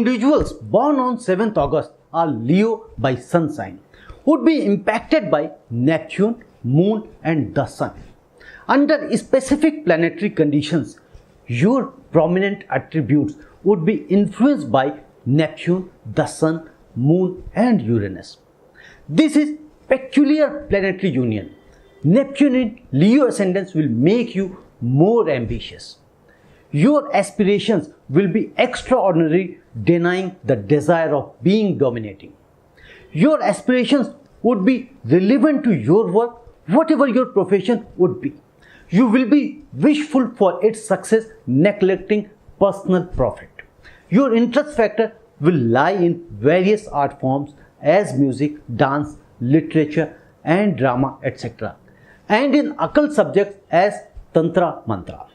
individuals born on 7th August are Leo by sun sign, would be impacted by Neptune, Moon and the Sun. Under specific planetary conditions, your prominent attributes would be influenced by Neptune, the Sun, Moon and Uranus. This is peculiar planetary union. Neptune in Leo ascendants will make you more ambitious. Your aspirations will be extraordinary, denying the desire of being dominating. Your aspirations would be relevant to your work, whatever your profession would be. You will be wishful for its success, neglecting personal profit. Your interest factor will lie in various art forms as music, dance, literature and drama, etc. and in occult subjects as Tantra Mantra.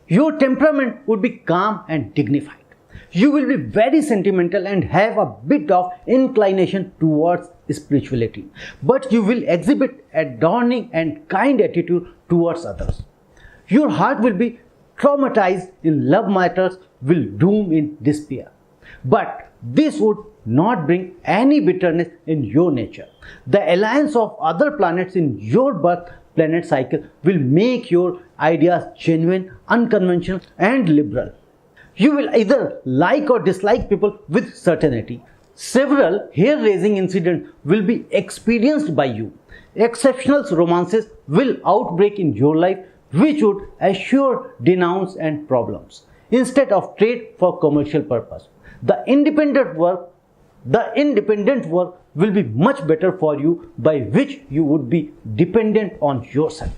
Your temperament would be calm and dignified. You will be very sentimental and have a bit of inclination towards spirituality, but you will exhibit adorning and kind attitude towards others. Your heart will be traumatized in love matters, will doom in despair. But this would not bring any bitterness in your nature. The alliance of other planets in your birth planet cycle will make your ideas genuine, unconventional and liberal. You will either like or dislike people with certainty. Several hair-raising incidents will be experienced by you. Exceptional romances will outbreak in your life, which would assure denounce and problems instead of trade for commercial purpose. The independent work will be much better for you, by which you would be dependent on yourself.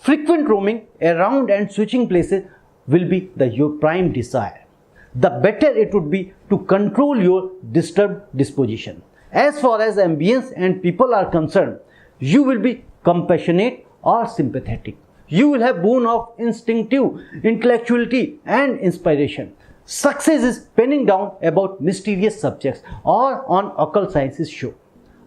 Frequent roaming around and switching places will be your prime desire. The better it would be to control your disturbed disposition. As far as ambience and people are concerned, you will be compassionate or sympathetic. You will have boon of instinctive intellectuality and inspiration. Success is penning down about mysterious subjects or on occult sciences show.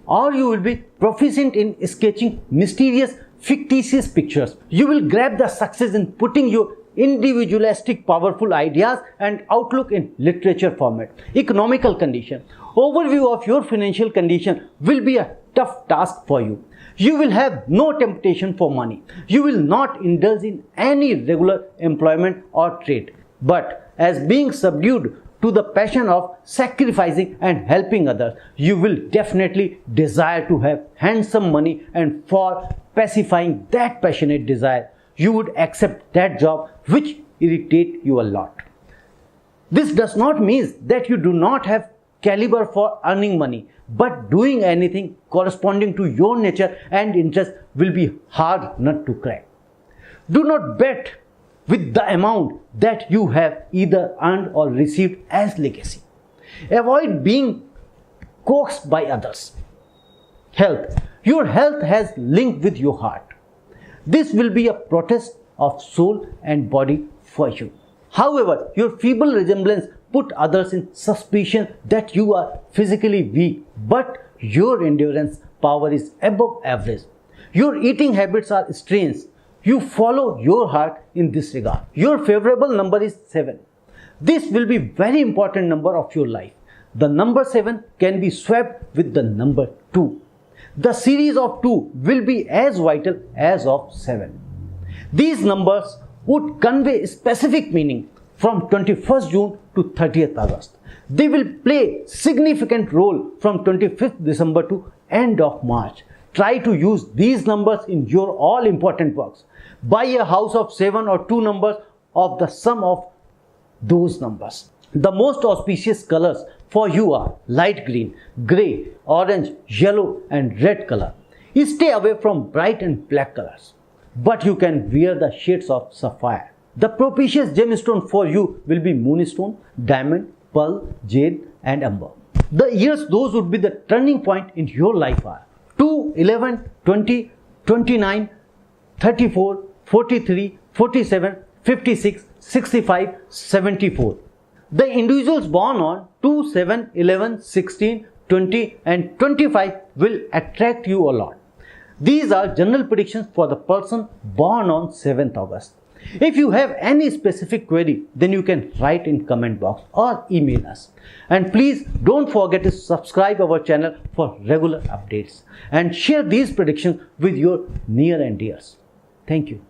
Or you will be proficient in sketching mysterious fictitious pictures. You will grab the success in putting your individualistic powerful ideas and outlook in literature format. Economical condition. Overview of your financial condition will be a tough task for you. You will have no temptation for money. You will not indulge in any regular employment or trade, but as being subdued to the passion of sacrificing and helping others, you will definitely desire to have handsome money, and for pacifying that passionate desire, you would accept that job which irritates you a lot. This does not mean that you do not have caliber for earning money, but doing anything corresponding to your nature and interest will be hard nut to crack. Do not bet with the amount that you have either earned or received as legacy. Avoid being coaxed by others. Health. Your health has linked with your heart. This will be a protest of soul and body for you. However, your feeble resemblance put others in suspicion that you are physically weak, but your endurance power is above average. Your eating habits are strange. You follow your heart in this regard. Your favorable number is 7. This will be very important number of your life. The number 7 can be swapped with the number 2. The series of 2 will be as vital as of 7. These numbers would convey specific meaning from 21st June to 30th August. They will play significant role from 25th December to end of March. Try to use these numbers in your all important works. Buy a house of 7 or 2 numbers of the sum of those numbers. The most auspicious colors for you are light green, grey, orange, yellow and red color. Stay away from bright and black colors, but you can wear the shades of sapphire. The propitious gemstone for you will be moonstone, diamond, pearl, jade and amber. The years those would be the turning point in your life are 2, 11, 20, 29, 34, 43, 47, 56, 65, 74. The individuals born on 2, 7, 11, 16, 20 and 25 will attract you a lot. These are general predictions for the person born on 7th August. If you have any specific query, then you can write in comment box or email us. And please don't forget to subscribe our channel for regular updates and share these predictions with your near and dears. Thank you.